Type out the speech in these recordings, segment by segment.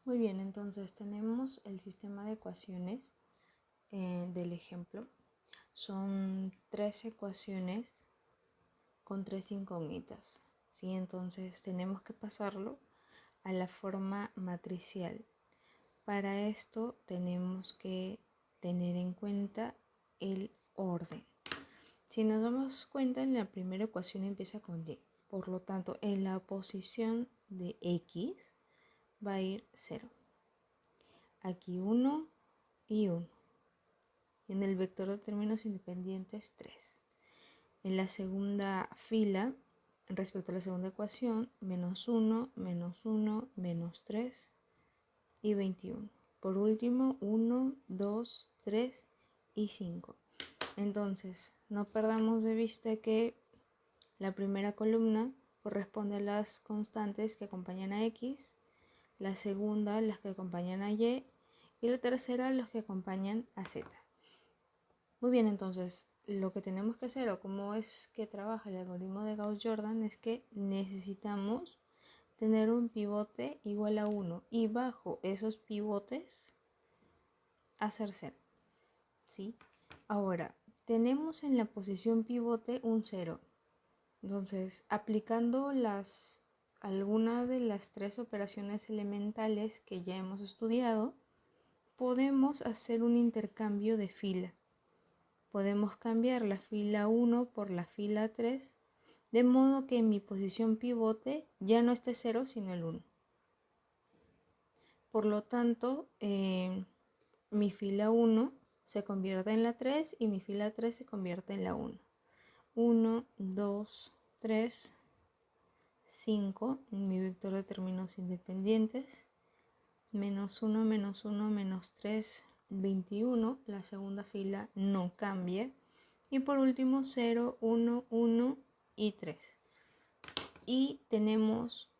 Muy bien, entonces tenemos el sistema de ecuaciones del ejemplo. Son 3 ecuaciones con 3 incógnitas, ¿sí? Entonces tenemos que pasarlo a la forma matricial. Para esto tenemos que tener en cuenta el orden. Si nos damos cuenta, en la primera ecuación empieza con y. Por lo tanto, en la posición de x va a ir 0. Aquí 1 y 1. En el vector de términos independientes 3. En la segunda fila, respecto a la segunda ecuación, menos 1, menos 1, menos 3 y 21. Por último, 1, 2, 3 y 5. Entonces, no perdamos de vista que la primera columna corresponde a las constantes que acompañan a x, la segunda las que acompañan a y la tercera los que acompañan a z. Muy bien, entonces lo que tenemos que hacer o cómo es que trabaja el algoritmo de Gauss-Jordan es que necesitamos tener un pivote igual a 1 y bajo esos pivotes hacer 0, ¿sí? Ahora, tenemos en la posición pivote un 0. Entonces, aplicando alguna de las 3 operaciones elementales que ya hemos estudiado, podemos hacer un intercambio de fila. Podemos cambiar la fila 1 por la fila 3, de modo que en mi posición pivote ya no esté 0, sino el 1. Por lo tanto, mi fila 1 se convierte en la 3 y mi fila 3 se convierte en la 1. 1, 2, 3, 5, mi vector de términos independientes, menos 1, menos 1, menos 3, 21, la segunda fila no cambia, y por último 0, 1, 1 y 3. Y tenemos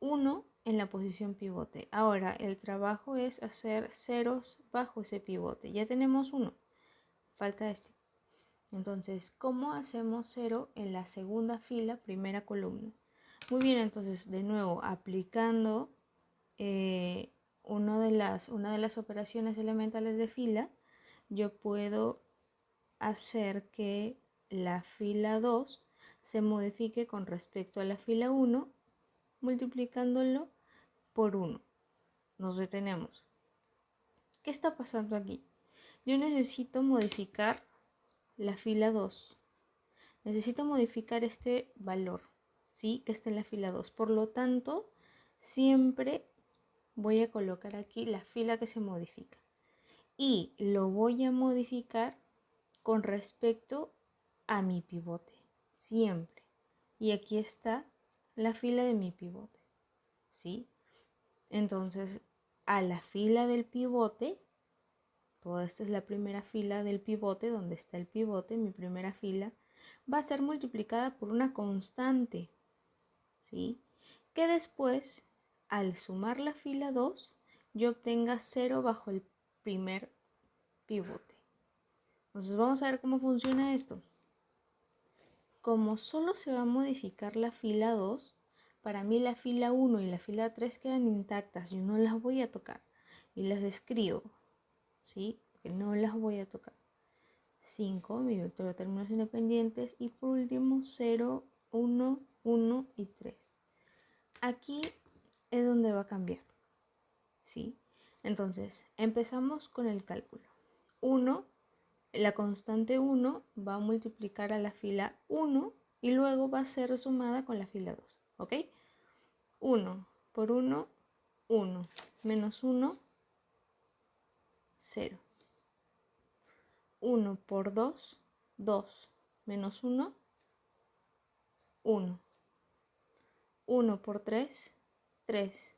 1 en la posición pivote. Ahora el trabajo es hacer ceros bajo ese pivote. Ya tenemos 1, falta este. Entonces, ¿cómo hacemos 0 en la segunda fila, primera columna? Muy bien, entonces de nuevo aplicando una de las operaciones elementales de fila, yo puedo hacer que la fila 2 se modifique con respecto a la fila 1 multiplicándolo por 1. Nos detenemos. ¿Qué está pasando aquí? Yo necesito modificar la fila 2. Necesito modificar este valor, ¿sí? Que está en la fila 2. Por lo tanto, siempre voy a colocar aquí la fila que se modifica. Y lo voy a modificar con respecto a mi pivote, siempre. Y aquí está la fila de mi pivote, ¿sí? Entonces, a la fila del pivote, toda esta es la primera fila del pivote, donde está el pivote, mi primera fila, va a ser multiplicada por una constante, ¿sí? Que después, al sumar la fila 2, yo obtenga 0 bajo el primer pivote. Entonces vamos a ver cómo funciona esto. Como solo se va a modificar la fila 2, para mí la fila 1 y la fila 3 quedan intactas, yo no las voy a tocar y las escribo, ¿sí? Porque no las voy a tocar. 5, mi vector de términos independientes, y por último 0, 1, 1 y 3. Aquí es donde va a cambiar, ¿sí? Entonces, empezamos con el cálculo. 1, la constante 1 va a multiplicar a la fila 1 y luego va a ser sumada con la fila 2, ¿ok? 1 por 1, 1, menos 1, 0. 1 por 2, 2, menos 1, 1. 1 por 3, 3,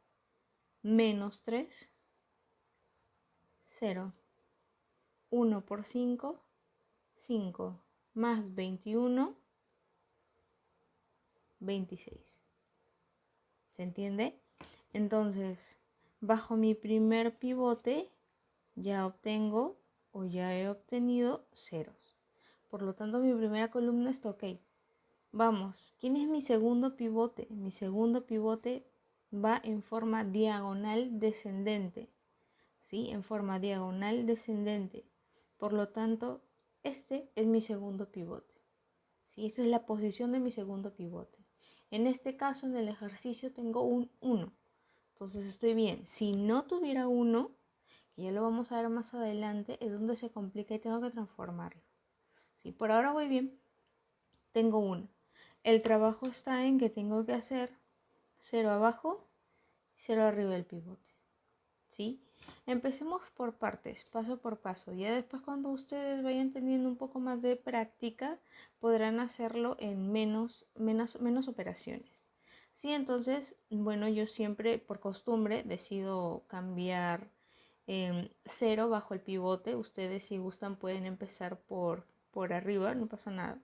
menos 3, 0. 1 por 5, 5, más 21, 26. ¿Se entiende? Entonces, bajo mi primer pivote ya obtengo o ya he obtenido ceros. Por lo tanto, mi primera columna está ok. Vamos, ¿quién es mi segundo pivote? Mi segundo pivote va en forma diagonal descendente, ¿sí? En forma diagonal descendente. Por lo tanto, este es mi segundo pivote, ¿sí? Esa es la posición de mi segundo pivote. En este caso, en el ejercicio, tengo un 1. Entonces estoy bien. Si no tuviera 1, que ya lo vamos a ver más adelante, es donde se complica y tengo que transformarlo. ¿Sí? Por ahora voy bien. Tengo 1. El trabajo está en que tengo que hacer 0 abajo, 0 arriba del pivote. ¿Sí? Empecemos por partes, paso por paso. Ya después, cuando ustedes vayan teniendo un poco más de práctica, podrán hacerlo en menos operaciones. Sí, entonces, bueno, yo siempre por costumbre decido cambiar 0 bajo el pivote. Ustedes, si gustan, pueden empezar por arriba, no pasa nada.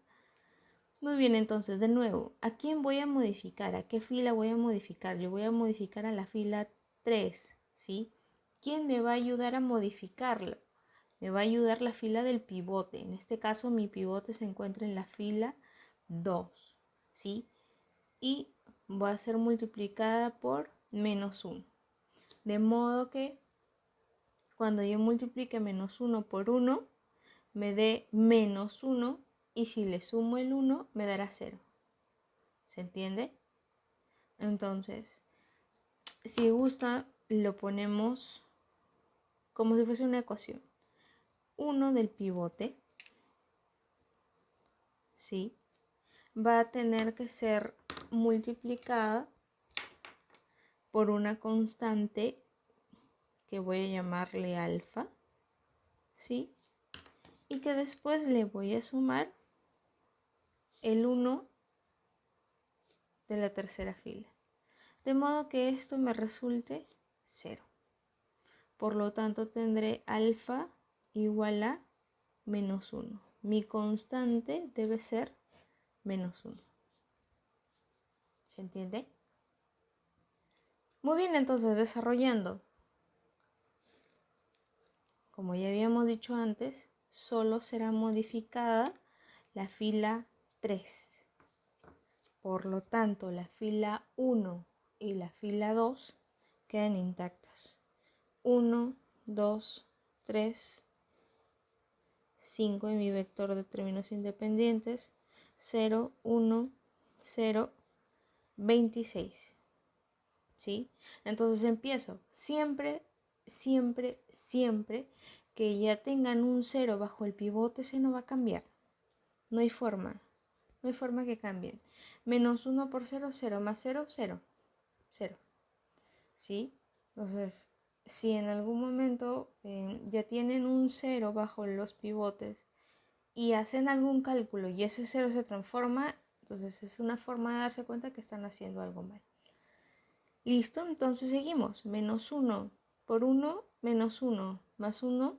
Muy bien, entonces, de nuevo, ¿a quién voy a modificar? ¿A qué fila voy a modificar? Yo voy a modificar a la fila 3, ¿sí? ¿Quién me va a ayudar a modificarla? Me va a ayudar la fila del pivote. En este caso, mi pivote se encuentra en la fila 2, ¿sí? Y va a ser multiplicada por menos 1. De modo que cuando yo multiplique menos 1 por 1, me dé menos 1, y si le sumo el 1, me dará 0. ¿Se entiende? Entonces, si gusta, lo ponemos como si fuese una ecuación. 1 del pivote, ¿sí? Va a tener que ser multiplicada por una constante que voy a llamarle alfa, ¿sí? Y que después le voy a sumar el 1 de la tercera fila. De modo que esto me resulte 0. Por lo tanto, tendré alfa igual a menos 1. Mi constante debe ser menos 1. ¿Se entiende? Muy bien, entonces, desarrollando. Como ya habíamos dicho antes, solo será modificada la fila 3. Por lo tanto, la fila 1 y la fila 2 quedan intactas. 1, 2, 3, 5 en mi vector de términos independientes, 0, 1, 0, 26. ¿Sí? Entonces empiezo. Siempre que ya tengan un 0 bajo el pivote, ese no va a cambiar. No hay forma. No hay forma que cambien. Menos 1 por 0, 0. Más 0, 0. 0. ¿Sí? Entonces, si en algún momento ya tienen un 0 bajo los pivotes y hacen algún cálculo y ese 0 se transforma, entonces es una forma de darse cuenta que están haciendo algo mal. Listo, entonces seguimos. Menos 1 por 1, menos 1, más 1,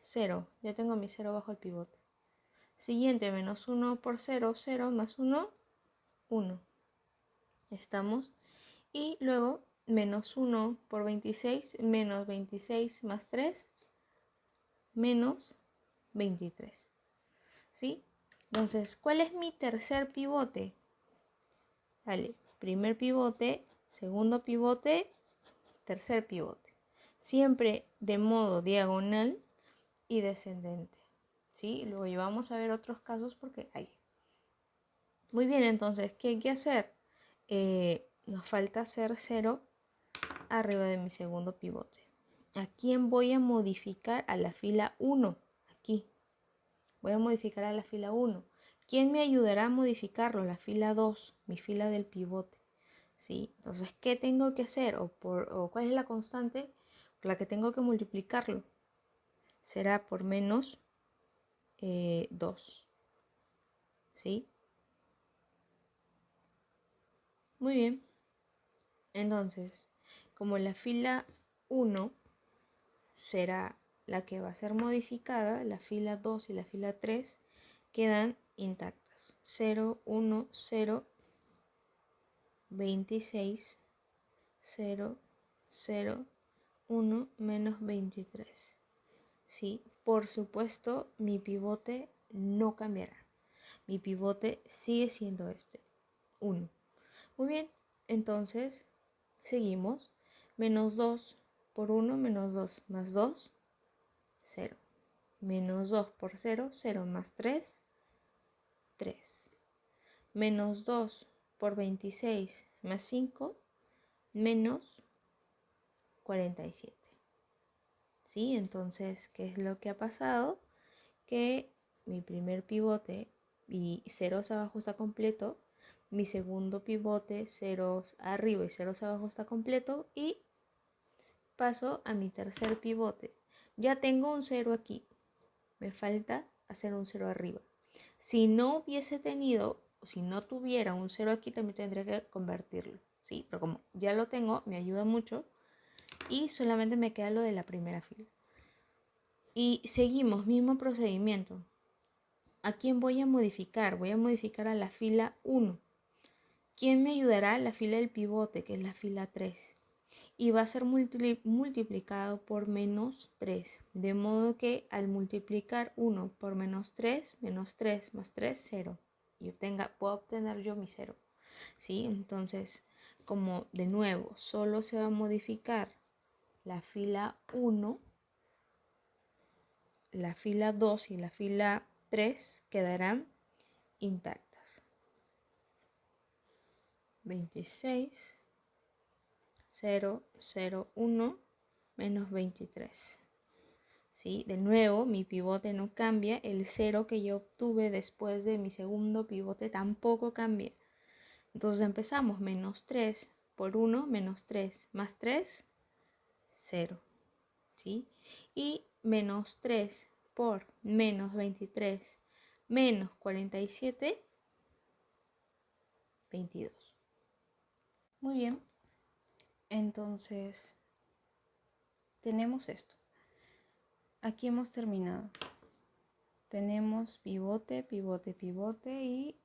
0. Ya tengo mi 0 bajo el pivote. Siguiente, menos 1 por 0, 0, más 1, 1. Estamos. Y luego, menos 1 por 26, menos 26 más 3, menos 23. ¿Sí? Entonces, ¿cuál es mi tercer pivote? Vale, primer pivote, segundo pivote, tercer pivote. Siempre de modo diagonal y descendente. ¿Sí? Luego ya vamos a ver otros casos porque hay. Muy bien, entonces, ¿qué hay que hacer? Nos falta hacer 0 arriba de mi segundo pivote. ¿A quién voy a modificar? A la fila 1. Aquí. Voy a modificar a la fila 1. ¿Quién me ayudará a modificarlo? La fila 2, mi fila del pivote. ¿Sí? Entonces, ¿qué tengo que hacer? ¿O cuál es la constante por la que tengo que multiplicarlo? Será por menos 2. ¿Sí? Muy bien. Entonces, como la fila 1 será la que va a ser modificada, la fila 2 y la fila 3 quedan intactas. 0, 1, 0, 26, 0, 0, 1, menos 23. ¿Sí? Por supuesto, mi pivote no cambiará. Mi pivote sigue siendo este, 1. Muy bien, entonces Seguimos. Menos 2 por 1, menos 2 más 2, 0. Menos 2 por 0, 0 más 3, 3. Menos 2 por 26 más 5, menos 47. ¿Sí? Entonces, ¿qué es lo que ha pasado? Que mi primer pivote y ceros abajo está completo, mi segundo pivote, ceros arriba y ceros abajo está completo, y paso a mi tercer pivote. Ya tengo un 0 aquí, me falta hacer un 0 arriba. Si no hubiese tenido, si no tuviera un 0 aquí, también tendría que convertirlo, ¿sí? Pero como ya lo tengo, me ayuda mucho y solamente me queda lo de la primera fila. Y seguimos, mismo procedimiento. ¿A quién voy a modificar? Voy a modificar a la fila 1. ¿Quién me ayudará? La fila del pivote, que es la fila 3. Y va a ser multiplicado por menos 3. De modo que al multiplicar 1 por menos 3 más 3, 0. Y puedo obtener yo mi 0. ¿Sí? Entonces, como de nuevo, solo se va a modificar la fila 1, la fila 2 y la fila 3 quedarán intactas. 26, 0, 0, 1, menos 23. ¿Sí? De nuevo, mi pivote no cambia. El 0 que yo obtuve después de mi segundo pivote tampoco cambia. Entonces empezamos. Menos 3 por 1, menos 3 más 3, 0. ¿Sí? Y menos 3 por menos 23 menos 47, 22. Muy bien. Entonces, tenemos esto. Aquí hemos terminado. Tenemos pivote, pivote, pivote y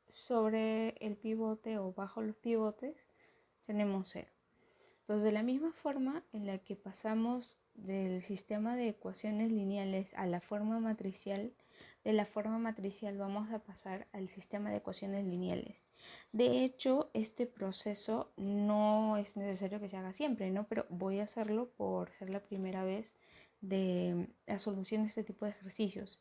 sobre el pivote o bajo los pivotes tenemos 0. Entonces, de la misma forma en la que pasamos del sistema de ecuaciones lineales a la forma matricial, de la forma matricial vamos a pasar al sistema de ecuaciones lineales. De hecho, este proceso no es necesario que se haga siempre, ¿no? Pero voy a hacerlo por ser la primera vez de la solución de este tipo de ejercicios.